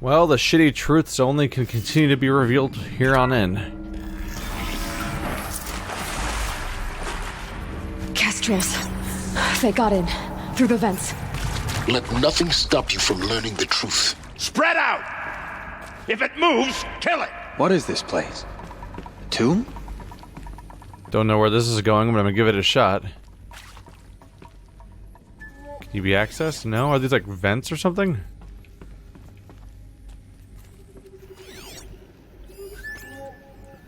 Well, the shitty truths only can continue to be revealed here on in. Kestrels. They got in. Through the vents. Let nothing stop you from learning the truth. Spread out! If it moves, kill it! What is this place? A tomb? Don't know where this is going, but I'm gonna give it a shot. Can you be accessed? No? Are these like vents or something?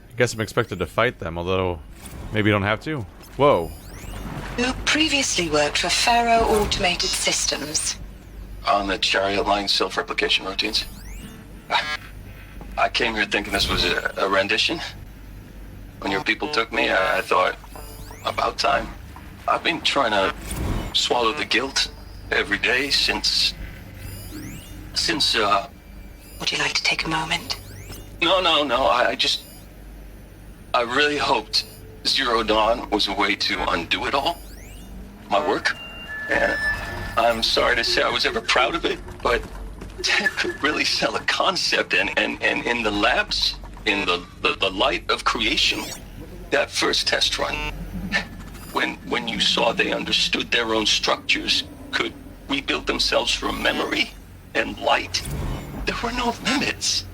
I guess I'm expected to fight them, although maybe you don't have to. Whoa. Who previously worked for Pharaoh Automated Systems. On the chariot line self-replication routines. I came here thinking this was a rendition. When your people took me, I thought, about time. I've been trying to swallow the guilt every day since... Would you like to take a moment? No, I really hoped Zero Dawn was a way to undo it all. My work. And I'm sorry to say I was ever proud of it, but Ted could really sell a concept, and in the labs, in the light of creation, that first test run, when you saw they understood their own structures, could rebuild themselves from memory and light, there were no limits.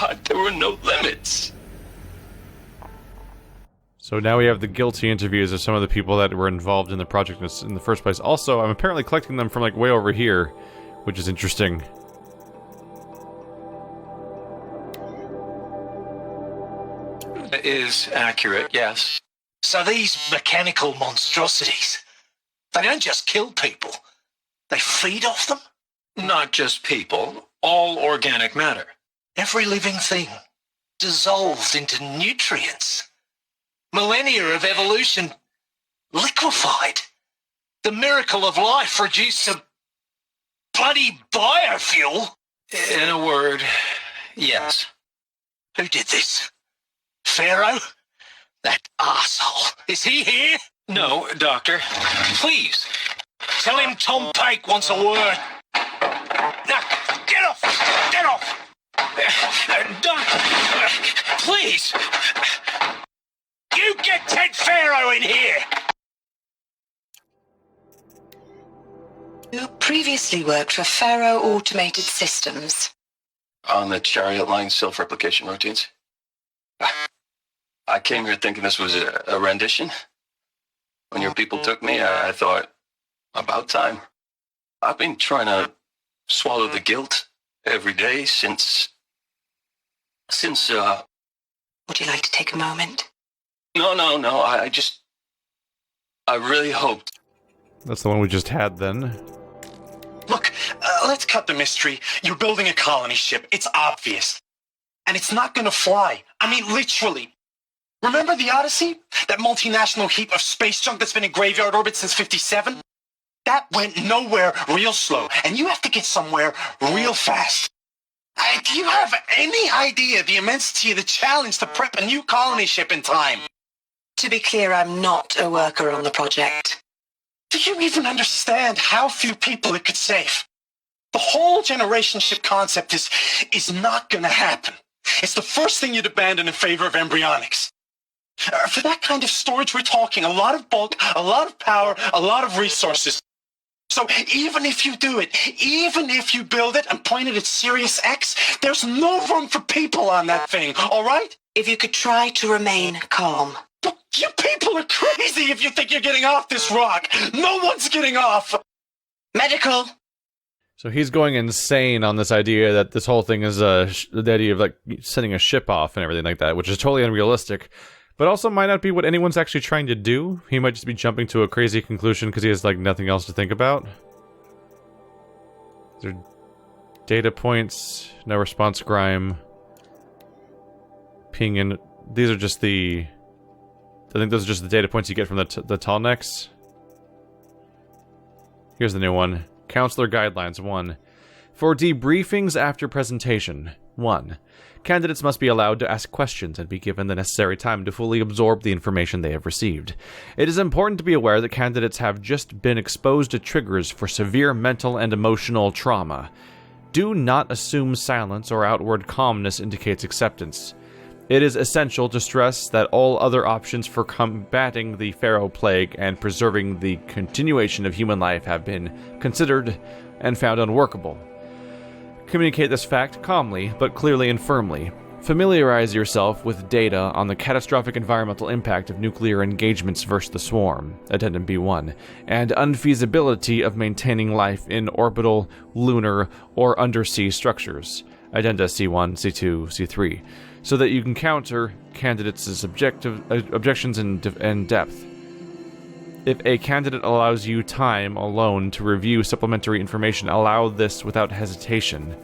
God, there were no limits. So now we have the guilty interviews of some of the people that were involved in the project in the first place. Also, I'm apparently collecting them from like way over here, which is interesting. It is accurate, yes. So these mechanical monstrosities, they don't just kill people, they feed off them? Not just people, all organic matter. Every living thing, dissolved into nutrients. Millennia of evolution, liquefied. The miracle of life reduced to bloody biofuel. In a word, yes. Who did this? Pharaoh? That arsehole. Is he here? No, Doctor. Please. Tell him Tom Pake wants a word. Now, get off! Get off! Doctor, please. You get Ted Pharaoh in here! Who previously worked for Pharaoh Automated Systems. On the chariot line self-replication routines. I came here thinking this was a rendition. When your people took me, I thought, about time. I've been trying to swallow the guilt every day since... Would you like to take a moment? No, I really hoped. That's the one we just had then. Look, let's cut the mystery. You're building a colony ship. It's obvious. And it's not gonna fly. I mean, literally. Remember the Odyssey? That multinational heap of space junk that's been in graveyard orbit since 57? That went nowhere real slow. And you have to get somewhere real fast. Do you have any idea the immensity of the challenge to prep a new colony ship in time? To be clear, I'm not a worker on the project. Do you even understand how few people it could save? The whole generation ship concept is not gonna happen. It's the first thing you'd abandon in favor of embryonics. For that kind of storage, we're talking a lot of bulk, a lot of power, a lot of resources. So even if you do it, even if you build it and point it at Sirius X, there's no room for people on that thing, all right? If you could try to remain calm. But you people are crazy if you think you're getting off this rock. No one's getting off. Medical. So he's going insane on this idea that this whole thing is the idea of like sending a ship off and everything like that, which is totally unrealistic. But also might not be what anyone's actually trying to do. He might just be jumping to a crazy conclusion because he has like nothing else to think about. There are data points, no response grime, ping in. These are just the... I think those are just the data points you get from the tall necks. Here's the new one. Counselor Guidelines 1. For debriefings after presentation, 1. Candidates must be allowed to ask questions and be given the necessary time to fully absorb the information they have received. It is important to be aware that candidates have just been exposed to triggers for severe mental and emotional trauma. Do not assume silence or outward calmness indicates acceptance. It is essential to stress that all other options for combating the Pharaoh Plague and preserving the continuation of human life have been considered and found unworkable. Communicate this fact calmly, but clearly and firmly. Familiarize yourself with data on the catastrophic environmental impact of nuclear engagements versus the swarm, Addendum B1, and unfeasibility of maintaining life in orbital, lunar, or undersea structures, Addenda C1, C2, C3, so that you can counter candidates' objections in depth. If a candidate allows you time alone to review supplementary information, allow this without hesitation.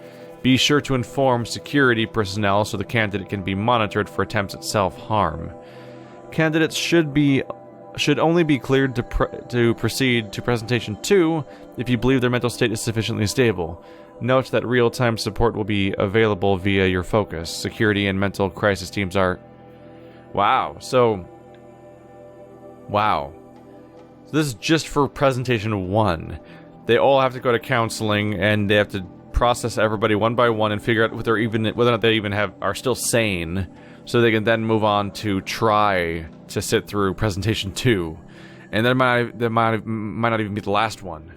Be sure to inform security personnel so the candidate can be monitored for attempts at self-harm. Candidates should only be cleared to proceed to Presentation 2 if you believe their mental state is sufficiently stable. Note that real-time support will be available via your focus. Security and mental crisis teams are... Wow. So this is just for Presentation 1. They all have to go to counseling, and they have to process everybody one by one and figure out whether or not they even are still sane, so they can then move on to try to sit through Presentation 2. And that might not even be the last one.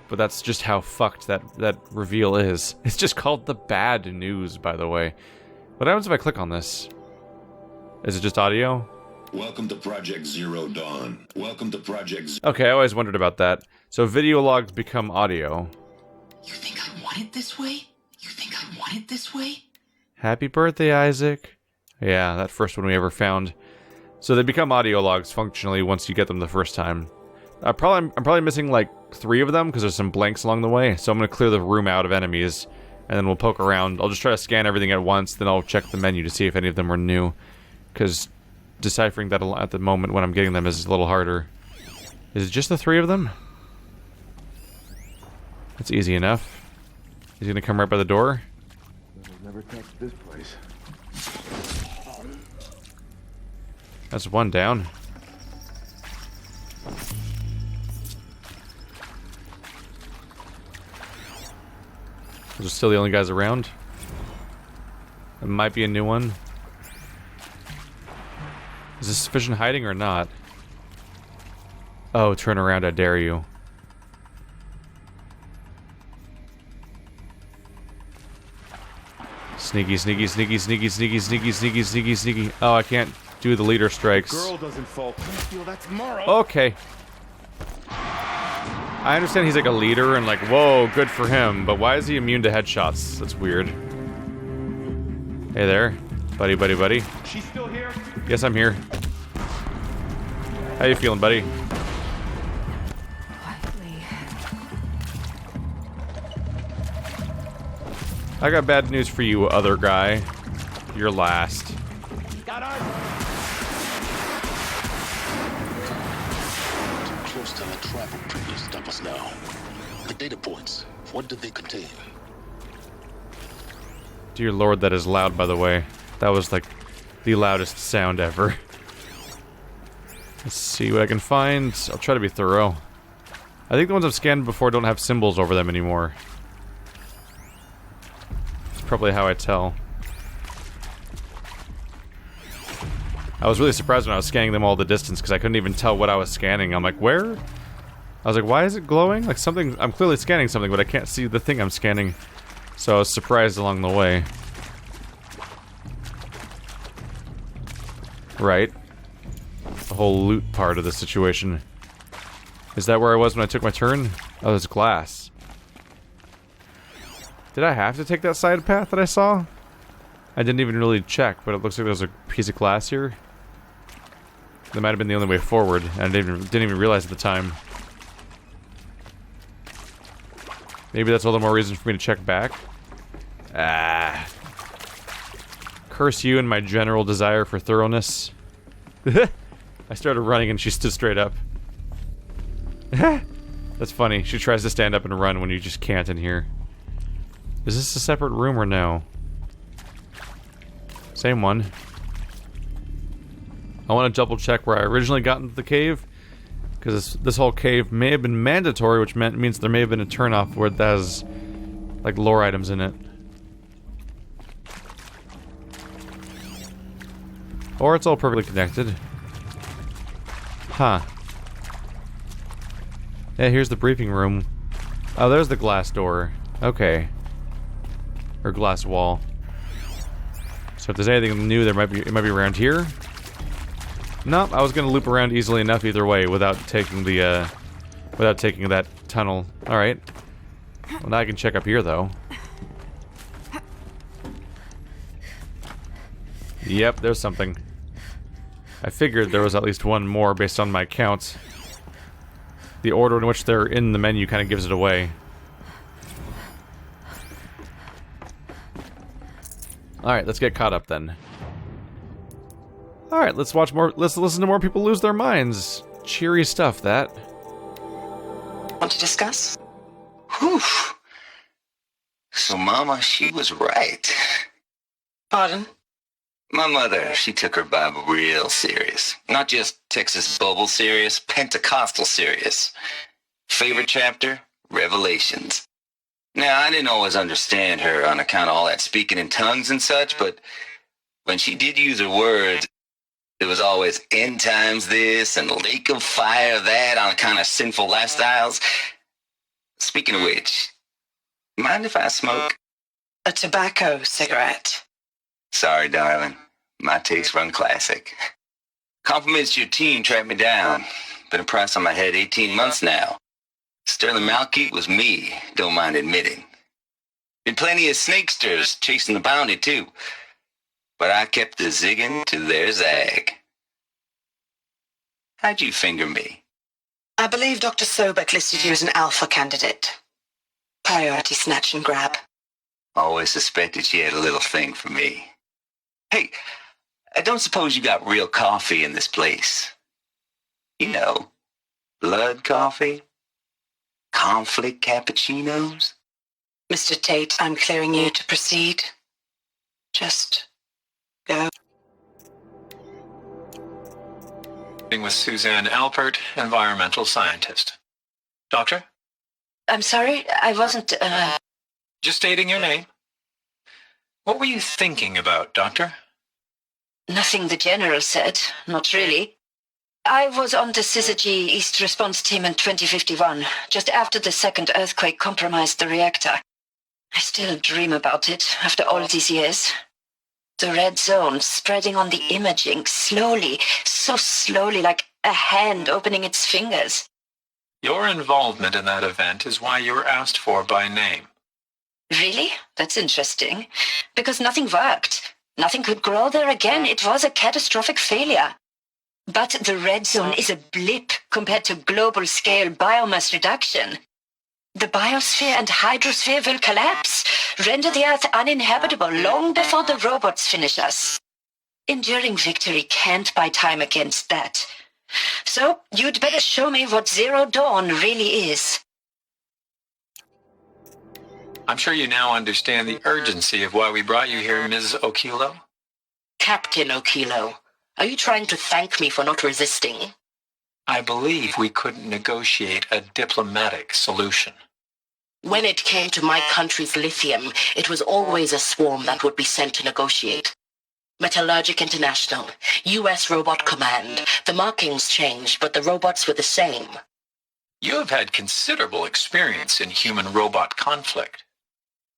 But that's just how fucked that reveal is. It's just called the bad news, by the way. What happens if I click on this? Is it just audio? Welcome to Project Zero Dawn. Welcome to Project Okay, I always wondered about that. So video logs become audio. You think I want it this way? You think I want it this way? Happy birthday, Isaac. Yeah, that first one we ever found. So they become audio logs functionally once you get them the first time. I'm probably missing like 3 of them because there's some blanks along the way. So I'm going to clear the room out of enemies, and then we'll poke around. I'll just try to scan everything at once, then I'll check the menu to see if any of them are new. Because deciphering that at the moment when I'm getting them is a little harder. Is it just the 3 of them? That's easy enough. He's gonna come right by the door. Never touched this place. That's 1 down. Those are still the only guys around. It might be a new one. Is this sufficient hiding or not? Oh, turn around, I dare you. Sneaky, sneaky, sneaky, sneaky, sneaky, sneaky, sneaky, sneaky, sneaky. Oh, I can't do the leader strikes. Girl doesn't fall. Feel that tomorrow. Okay. I understand he's like a leader and like, whoa, good for him, but why is he immune to headshots? That's weird. Hey there, buddy, buddy, buddy. She's still here? Yes, I'm here. How you feeling, buddy? Quietly. I got bad news for you, other guy. You're last. Got us. Too close to the tribal print to stop us now. The data points, what did they contain? Dear Lord, that is loud, by the way. That was like the loudest sound ever. Let's see what I can find. I'll try to be thorough. I think the ones I've scanned before don't have symbols over them anymore. That's probably how I tell. I was really surprised when I was scanning them all the distance because I couldn't even tell what I was scanning. I'm like, where? I was like, why is it glowing? Like something, I'm clearly scanning something, but I can't see the thing I'm scanning. So I was surprised along the way. Right. The whole loot part of the situation. Is that where I was when I took my turn? Oh, there's glass. Did I have to take that side path that I saw? I didn't even really check, but it looks like there's a piece of glass here. That might have been the only way forward, and I didn't even realize at the time. Maybe that's all the more reason for me to check back. Ah. Curse you and my general desire for thoroughness. I started running and she stood straight up. That's funny. She tries to stand up and run when you just can't in here. Is this a separate room or no? Same one. I want to double check where I originally got into the cave, because this whole cave may have been mandatory, which means there may have been a turnoff where it has, like, lore items in it. Or it's all perfectly connected. Huh. Yeah, here's the briefing room. Oh, there's the glass door. Okay. Or glass wall. So if there's anything new, it might be around here. Nope, I was gonna loop around easily enough either way without taking the without taking that tunnel. All right. Well, now I can check up here though. Yep, there's something. I figured there was at least one more based on my counts. The order in which they're in the menu kind of gives it away. Alright, let's get caught up then. Alright, let's listen to more people lose their minds. Cheery stuff, that. Want to discuss? Whew. So Mama, she was right. Pardon? My mother, she took her Bible real serious. Not just Texas Bubble serious, Pentecostal serious. Favorite chapter? Revelations. Now, I didn't always understand her on account of all that speaking in tongues and such, but when she did use her words, it was always end times this and lake of fire that on account of sinful lifestyles. Speaking of which, mind if I smoke? A tobacco cigarette. Sorry, darling. My taste run classic. Compliments to your team tracked me down. Been a price on my head 18 months now. Sterling Malkeet was me, don't mind admitting. Been plenty of snakesters chasing the bounty, too. But I kept the zigging to their zag. How'd you finger me? I believe Dr. Sobek listed you as an alpha candidate. Priority snatch and grab. Always suspected she had a little thing for me. Hey, I don't suppose you got real coffee in this place. You know, blood coffee? Conflict cappuccinos? Mr. Tate, I'm clearing you to proceed. Just go. With Suzanne Alpert, environmental scientist. Doctor? I'm sorry, I wasn't, Just stating your name. What were you thinking about, Doctor? Nothing the General said, not really. I was on the Syzygy East Response Team in 2051, just after the second earthquake compromised the reactor. I still dream about it, after all these years. The red zone spreading on the imaging, slowly, so slowly, like a hand opening its fingers. Your involvement in that event is why you were asked for by name. Really? That's interesting. Because nothing worked. Nothing could grow there again. It was a catastrophic failure. But the red zone is a blip compared to global-scale biomass reduction. The biosphere and hydrosphere will collapse, render the Earth uninhabitable long before the robots finish us. Enduring victory can't buy time against that. So, you'd better show me what Zero Dawn really is. I'm sure you now understand the urgency of why we brought you here, Ms. Okilo. Captain Okilo, are you trying to thank me for not resisting? I believe we couldn't negotiate a diplomatic solution. When it came to my country's lithium, it was always a swarm that would be sent to negotiate. Metallurgic International, U.S. Robot Command. The markings changed, but the robots were the same. You have had considerable experience in human-robot conflict.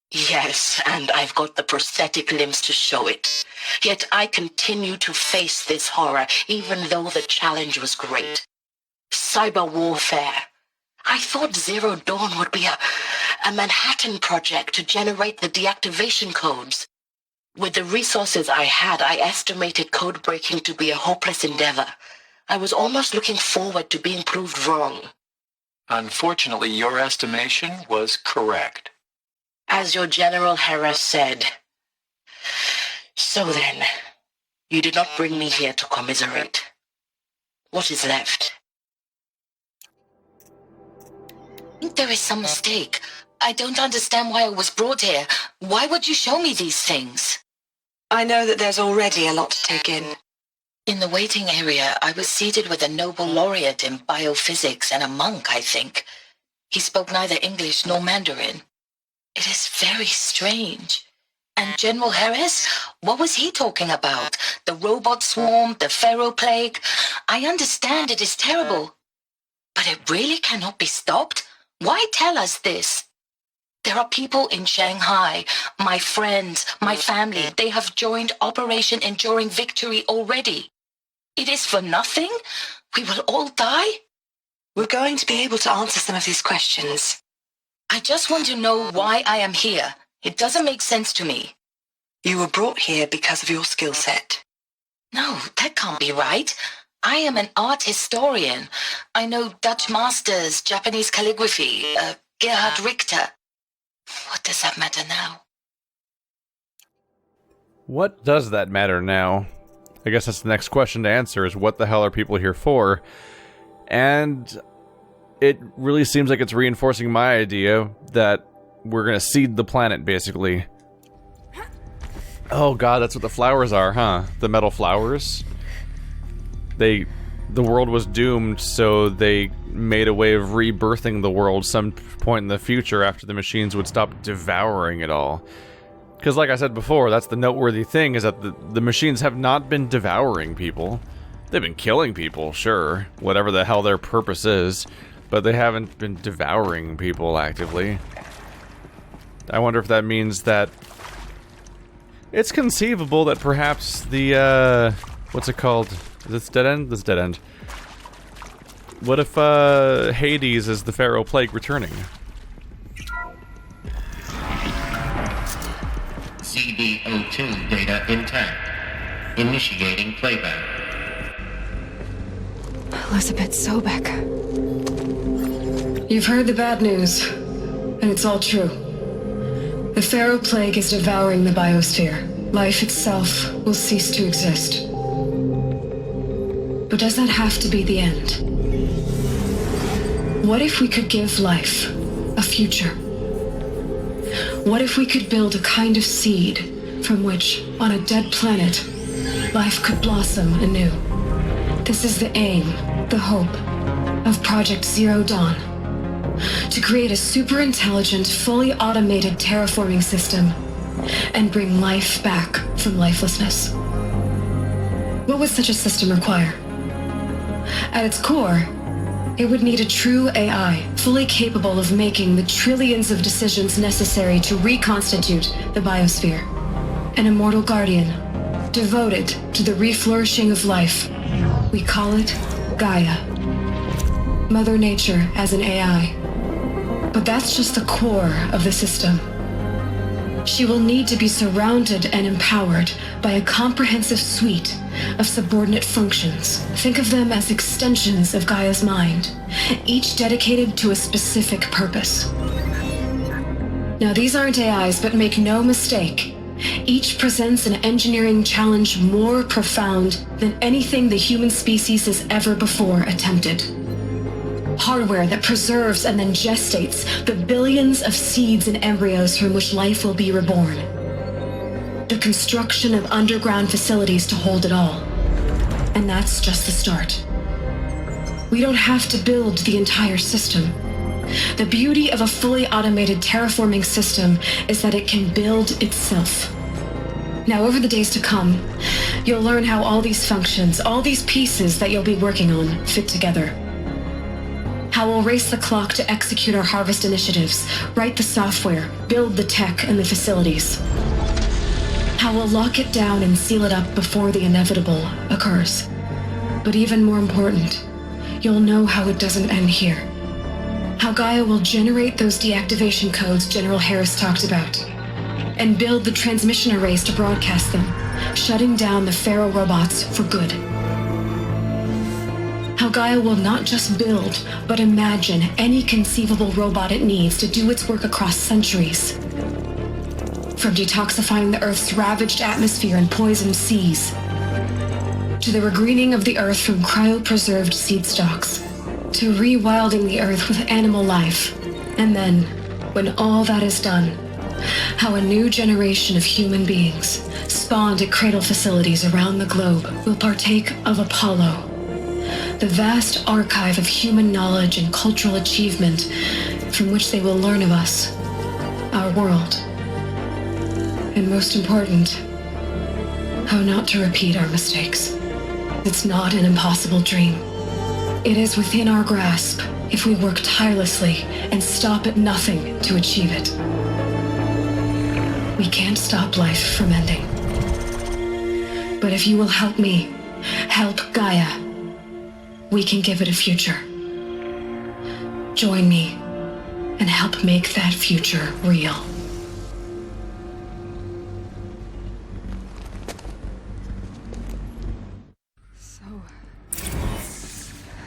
Yes, and I've got the prosthetic limbs to show it. Yet I continue to face this horror, even though the challenge was great. Cyber warfare. I thought Zero Dawn would be a Manhattan project to generate the deactivation codes. With the resources I had, I estimated code breaking to be a hopeless endeavor. I was almost looking forward to being proved wrong. Unfortunately, your estimation was correct. As your General Hera said. So then, you did not bring me here to commiserate. What is left? There is some mistake. I don't understand why I was brought here. Why would you show me these things? I know that there's already a lot to take in. In the waiting area, I was seated with a Nobel laureate in biophysics and a monk, I think. He spoke neither English nor Mandarin. It is very strange. And General Harris? What was he talking about? The robot swarm, the pharaoh plague? I understand it is terrible. But it really cannot be stopped? Why tell us this? There are people in Shanghai, my friends, my family. They have joined Operation Enduring Victory already. It is for nothing? We will all die? We're going to be able to answer some of these questions. I just want to know why I am here. It doesn't make sense to me. You were brought here because of your skill set. No, that can't be right. I am an art historian. I know Dutch masters, Japanese calligraphy, Gerhard Richter. What does that matter now? What does that matter now? I guess that's the next question to answer, is what the hell are people here for? And it really seems like it's reinforcing my idea that we're gonna seed the planet, basically. Oh god, that's what the flowers are, huh? The metal flowers? The world was doomed, so they made a way of rebirthing the world some point in the future after the machines would stop devouring it all. Because like I said before, that's the noteworthy thing, is that the machines have not been devouring people. They've been killing people, sure, whatever the hell their purpose is, but they haven't been devouring people actively. I wonder if that means that it's conceivable that perhaps the, what's it called? Is this dead end? This is dead end. What if, Hades is the Pharaoh Plague returning? CDO2 data intact. Initiating playback. Elizabeth Sobek. You've heard the bad news, and it's all true. The Pharaoh Plague is devouring the biosphere. Life itself will cease to exist. But does that have to be the end? What if we could give life a future? What if we could build a kind of seed from which, on a dead planet, life could blossom anew? This is the aim, the hope, of Project Zero Dawn. To create a super-intelligent, fully automated terraforming system and bring life back from lifelessness. What would such a system require? At its core, it would need a true AI, fully capable of making the trillions of decisions necessary to reconstitute the biosphere. An immortal guardian, devoted to the reflourishing of life. We call it Gaia. Mother Nature as an AI. But that's just the core of the system. She will need to be surrounded and empowered by a comprehensive suite of subordinate functions. Think of them as extensions of Gaia's mind, each dedicated to a specific purpose. Now, these aren't AIs, but make no mistake, each presents an engineering challenge more profound than anything the human species has ever before attempted. Hardware that preserves and then gestates the billions of seeds and embryos from which life will be reborn. The construction of underground facilities to hold it all. And that's just the start. We don't have to build the entire system. The beauty of a fully automated terraforming system is that it can build itself. Now, over the days to come, you'll learn how all these functions, all these pieces that you'll be working on, fit together. How we'll race the clock to execute our harvest initiatives, write the software, build the tech and the facilities. How we'll lock it down and seal it up before the inevitable occurs. But even more important, you'll know how it doesn't end here. How Gaia will generate those deactivation codes General Harris talked about, and build the transmission arrays to broadcast them, shutting down the Pharaoh robots for good. How Gaia will not just build, but imagine any conceivable robot it needs to do its work across centuries. From detoxifying the Earth's ravaged atmosphere and poisoned seas, to the regreening of the Earth from cryopreserved seed stalks, to rewilding the Earth with animal life. And then, when all that is done, how a new generation of human beings, spawned at cradle facilities around the globe, will partake of Apollo, the vast archive of human knowledge and cultural achievement from which they will learn of us, our world, and most important, how not to repeat our mistakes. It's not an impossible dream. It is within our grasp if we work tirelessly and stop at nothing to achieve it. We can't stop life from ending. But if you will help me, help Gaia, we can give it a future. Join me and help make that future real. So,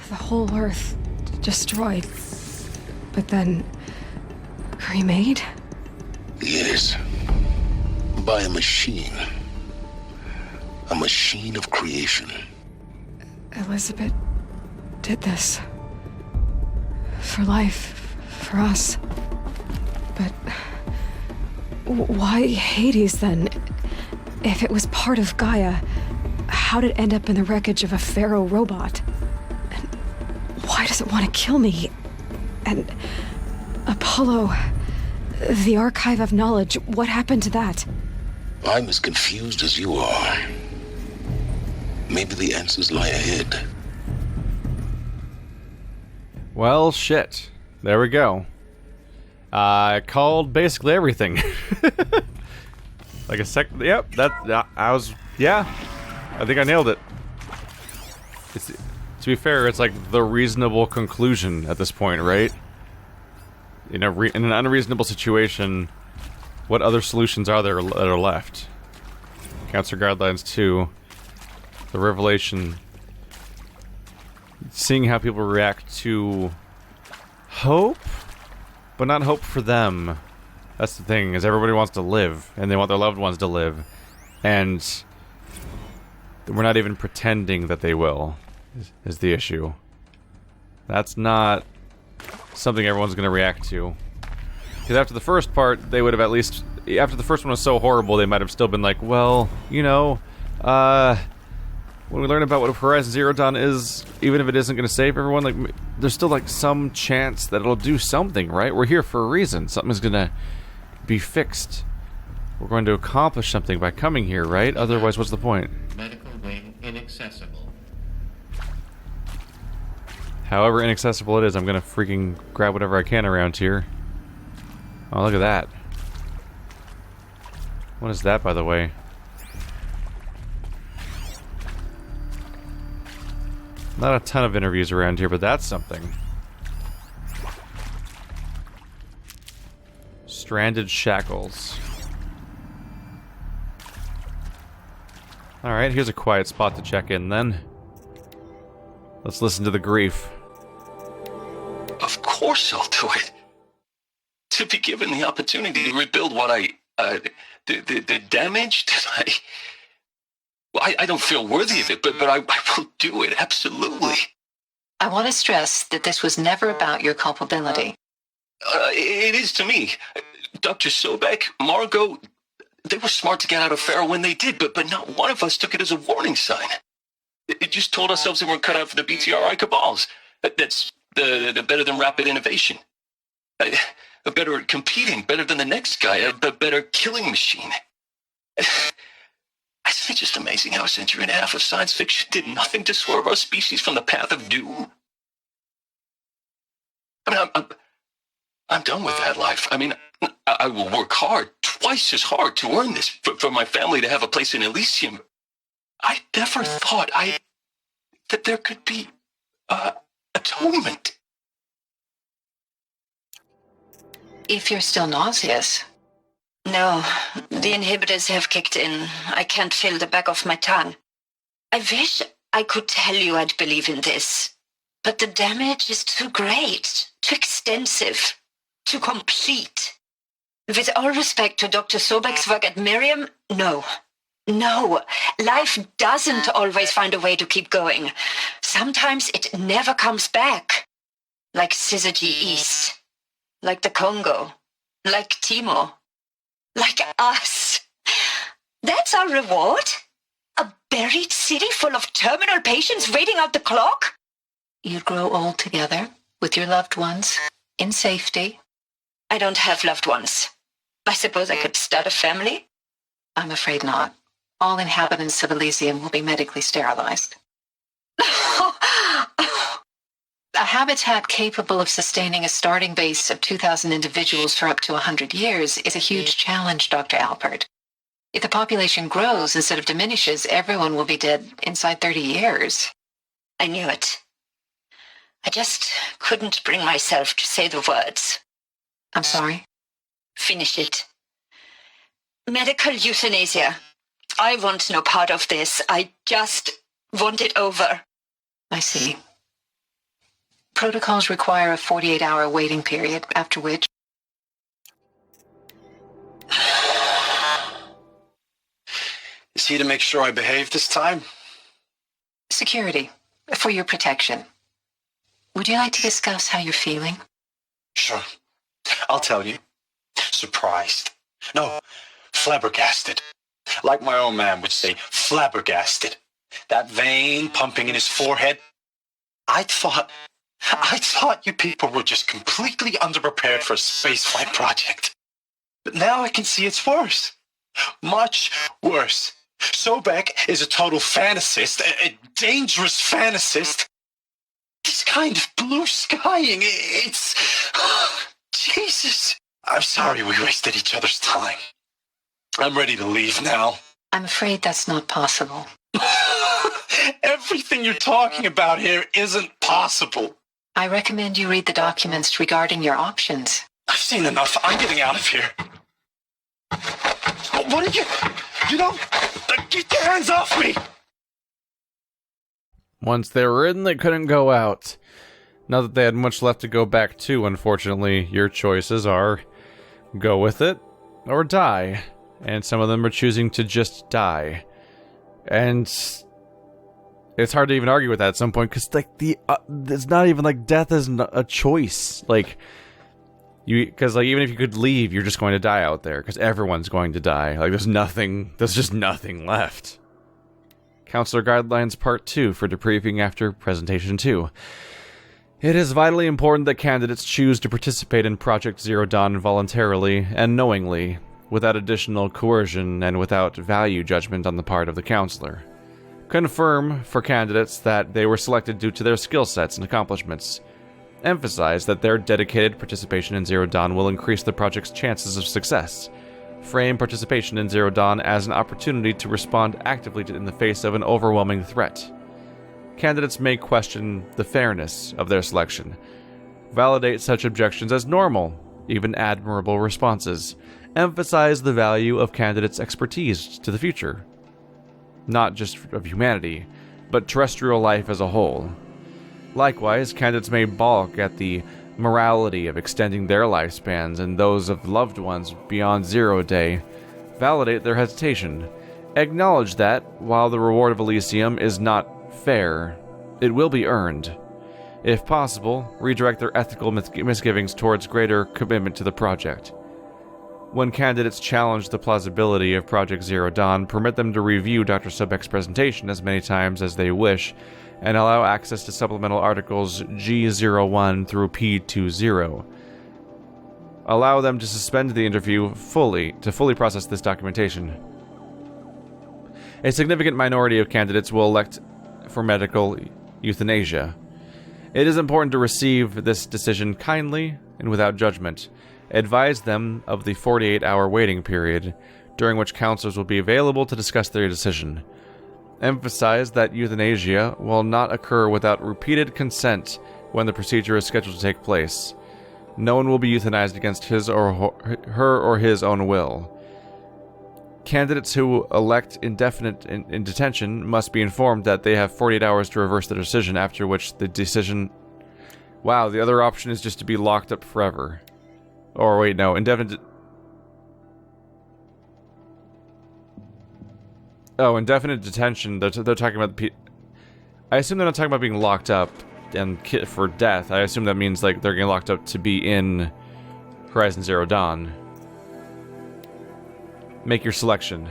the whole Earth destroyed, but then remade? Yes. By a machine. A machine of creation. Elizabeth did this. For life, for us. But why Hades then? If it was part of Gaia, how did it end up in the wreckage of a pharaoh robot? And why does it want to kill me? And Apollo, the archive of knowledge, what happened to that? I'm as confused as you are. Maybe the answers lie ahead. Well, shit. There we go. I called basically everything. Like a sec. Yep, I was. Yeah. I think I nailed it. To be fair, it's like the reasonable conclusion at this point, right? In an unreasonable situation, what other solutions are there that are left? Cancer Guidelines 2. The revelation. Seeing how people react to hope, but not hope for them. That's the thing, is everybody wants to live, and they want their loved ones to live. And we're not even pretending that they will, is the issue. That's not something everyone's going to react to. Because after the first part, they would have at least... After the first one was so horrible, they might have still been like, well, you know, when we learn about what Horizon Zero Dawn is, even if it isn't going to save everyone, like, there's still, like, some chance that it'll do something, right? We're here for a reason. Something's going to be fixed. We're going to accomplish something by coming here, right? Otherwise, what's the point? Medical wing inaccessible. However inaccessible it is, I'm going to freaking grab whatever I can around here. Oh, look at that. What is that, by the way? Not a ton of interviews around here, but that's something. Stranded shackles. Alright, here's a quiet spot to check in then. Let's listen to the grief. Of course I'll do it. To be given the opportunity to rebuild what the damage that I don't feel worthy of it, but I will do it, absolutely. I want to stress that this was never about your culpability. It is to me. Dr. Sobek, Margot, they were smart to get out of Pharaoh when they did, but not one of us took it as a warning sign. It just told ourselves that we're cut out for the BTRI cabals. That's the better than rapid innovation. Better at competing, better than the next guy, a better killing machine. Isn't it just amazing how a century and a half of science fiction did nothing to swerve our species from the path of doom? I mean, I'm done with that life. I mean, I will work hard, twice as hard, to earn this, for my family to have a place in Elysium. I never thought that there could be atonement. If you're still nauseous. No, the inhibitors have kicked in. I can't feel the back of my tongue. I wish I could tell you I'd believe in this, but the damage is too great, too extensive, too complete. With all respect to Dr. Sobek's work at Miriam, no. No, life doesn't always find a way to keep going. Sometimes it never comes back. Like Syzygy East. Like the Congo. Like Timor. Like us. That's our reward? A buried city full of terminal patients waiting out the clock? You'd grow old together, with your loved ones, in safety. I don't have loved ones. I suppose I could start a family? I'm afraid not. All inhabitants of Elysium will be medically sterilized. A habitat capable of sustaining a starting base of 2,000 individuals for up to 100 years is a huge challenge, Dr. Alpert. If the population grows instead of diminishes, everyone will be dead inside 30 years. I knew it. I just couldn't bring myself to say the words. I'm sorry? Finish it. Medical euthanasia. I want no part of this. I just want it over. I see. Protocols require a 48-hour waiting period, after which... Is he to make sure I behave this time? Security, for your protection. Would you like to discuss how you're feeling? Sure. I'll tell you. Surprised. No, flabbergasted. Like my old man would say, flabbergasted. That vein pumping in his forehead. I thought you people were just completely underprepared for a spaceflight project. But now I can see it's worse. Much worse. Sobek is a total fantasist, a dangerous fantasist. This kind of blue skying, it's... Jesus. I'm sorry we wasted each other's time. I'm ready to leave now. I'm afraid that's not possible. Everything you're talking about here isn't possible. I recommend you read the documents regarding your options. I've seen enough. I'm getting out of here. What did you... get your hands off me! Once they were in, they couldn't go out. Not that they had much left to go back to, unfortunately. Your choices are go with it or die. And some of them are choosing to just die. And it's hard to even argue with that at some point, because like it's not even like death is a choice. Like because like even if you could leave, you're just going to die out there, because everyone's going to die. Like there's just nothing left. Counselor Guidelines Part 2 for debriefing after Presentation 2. It is vitally important that candidates choose to participate in Project Zero Dawn voluntarily and knowingly, without additional coercion and without value judgment on the part of the counselor. Confirm for candidates that they were selected due to their skill sets and accomplishments. Emphasize that their dedicated participation in Zero Dawn will increase the project's chances of success. Frame participation in Zero Dawn as an opportunity to respond actively in the face of an overwhelming threat. Candidates may question the fairness of their selection. Validate such objections as normal, even admirable responses. Emphasize the value of candidates' expertise to the future. Not just of humanity, but terrestrial life as a whole. Likewise, candidates may balk at the morality of extending their lifespans and those of loved ones beyond 0 day. Validate their hesitation. Acknowledge that, while the reward of Elysium is not fair, it will be earned. If possible, redirect their ethical misgivings towards greater commitment to the project. When candidates challenge the plausibility of Project Zero Dawn, permit them to review Dr. Sobek's presentation as many times as they wish, and allow access to supplemental articles G01 through P20. Allow them to suspend the interview to fully process this documentation. A significant minority of candidates will elect for medical euthanasia. It is important to receive this decision kindly and without judgment. Advise them of the 48-hour waiting period, during which counselors will be available to discuss their decision. Emphasize that euthanasia will not occur without repeated consent when the procedure is scheduled to take place. No one will be euthanized against his or her or his own will. Candidates who elect indefinite in detention must be informed that they have 48 hours to reverse their decision, after which the decision... Wow, the other option is just to be locked up forever. Or wait, no, indefinite... Oh, indefinite detention, they're talking about... I assume they're not talking about being locked up and for death. I assume that means like they're getting locked up to be in Horizon Zero Dawn. Make your selection.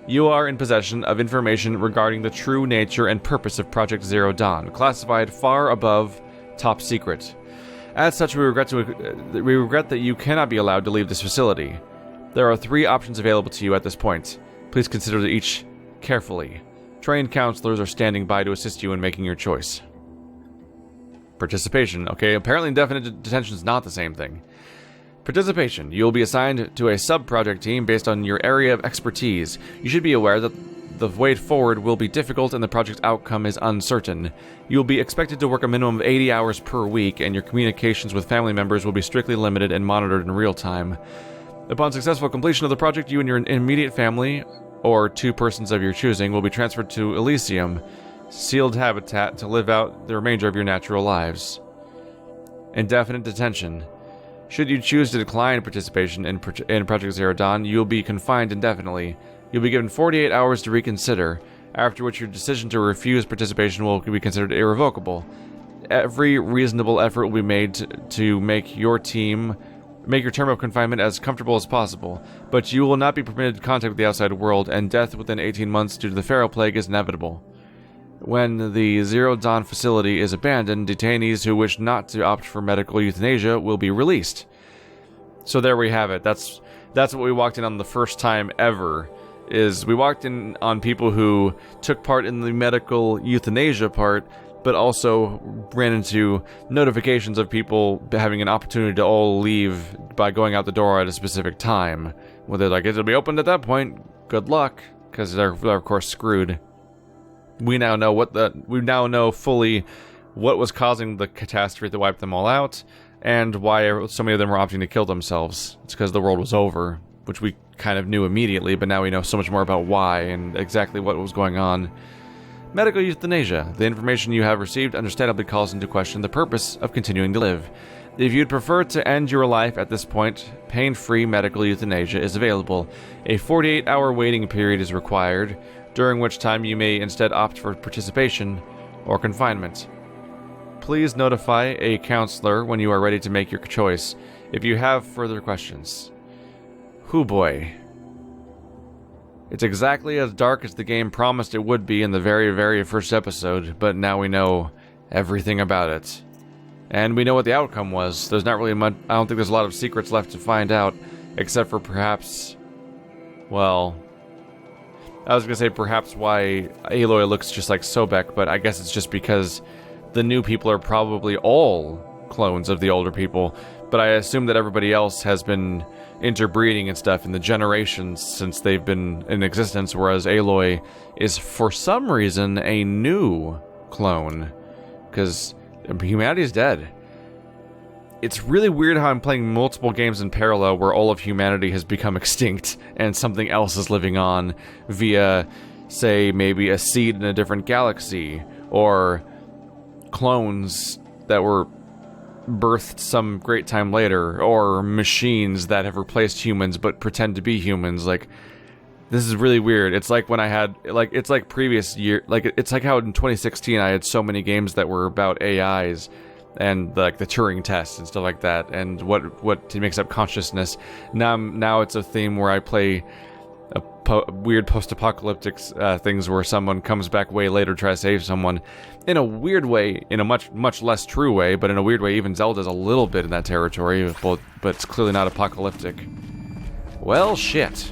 You are in possession of information regarding the true nature and purpose of Project Zero Dawn, classified far above top secret. As such, we regret that you cannot be allowed to leave this facility. There are 3 options available to you at this point. Please consider each carefully. Trained counselors are standing by to assist you in making your choice. Participation. Okay, apparently indefinite detention is not the same thing. Participation. You will be assigned to a sub-project team based on your area of expertise. You should be aware that the way forward will be difficult and the project's outcome is uncertain. You will be expected to work a minimum of 80 hours per week, and your communications with family members will be strictly limited and monitored in real time. Upon successful completion of the project, you and your immediate family, or 2 persons of your choosing, will be transferred to Elysium, sealed habitat, to live out the remainder of your natural lives. Indefinite detention. Should you choose to decline participation in Project Zero Dawn, you will be confined indefinitely. You'll be given 48 hours to reconsider, after which your decision to refuse participation will be considered irrevocable. Every reasonable effort will be made to make your term of confinement as comfortable as possible, but you will not be permitted contact with the outside world, and death within 18 months due to the Pharaoh Plague is inevitable. When the Zero Dawn facility is abandoned, detainees who wish not to opt for medical euthanasia will be released. So there we have it. That's what we walked in on the first time ever, is we walked in on people who took part in the medical euthanasia part, but also ran into notifications of people having an opportunity to all leave by going out the door at a specific time. Well, they're like, it'll be opened at that point. Good luck, because they're of course screwed. We now know fully what was causing the catastrophe that wiped them all out, and why so many of them were opting to kill themselves. It's because the world was over, which we kind of knew immediately, but now we know so much more about why and exactly what was going on. Medical euthanasia. The information you have received understandably calls into question the purpose of continuing to live. If you'd prefer to end your life at this point, pain-free medical euthanasia is available. A 48-hour waiting period is required, during which time you may instead opt for participation or confinement. Please notify a counselor when you are ready to make your choice if you have further questions. Hoo boy. It's exactly as dark as the game promised it would be in the very, very first episode, but now we know everything about it. And we know what the outcome was. There's not really much, I don't think there's a lot of secrets left to find out, except for perhaps, well, I was going to say perhaps why Aloy looks just like Sobek, but I guess it's just because the new people are probably all clones of the older people, but I assume that everybody else has been interbreeding and stuff in the generations since they've been in existence, whereas Aloy is for some reason a new clone, because humanity is dead. It's really weird how I'm playing multiple games in parallel where all of humanity has become extinct and something else is living on via, say, maybe a seed in a different galaxy, or clones that were birthed some great time later, or machines that have replaced humans but pretend to be humans. Like, this is really weird. It's like when I had, like, it's like previous year, like, it's like how in 2016 I had so many games that were about AIs and like the Turing test and stuff like that, and what makes up consciousness. Now it's a theme where I play weird post-apocalyptic things where someone comes back way later to try to save someone in a weird way, in a much less true way, but in a weird way even Zelda's a little bit in that territory, but it's clearly not apocalyptic. Well, shit.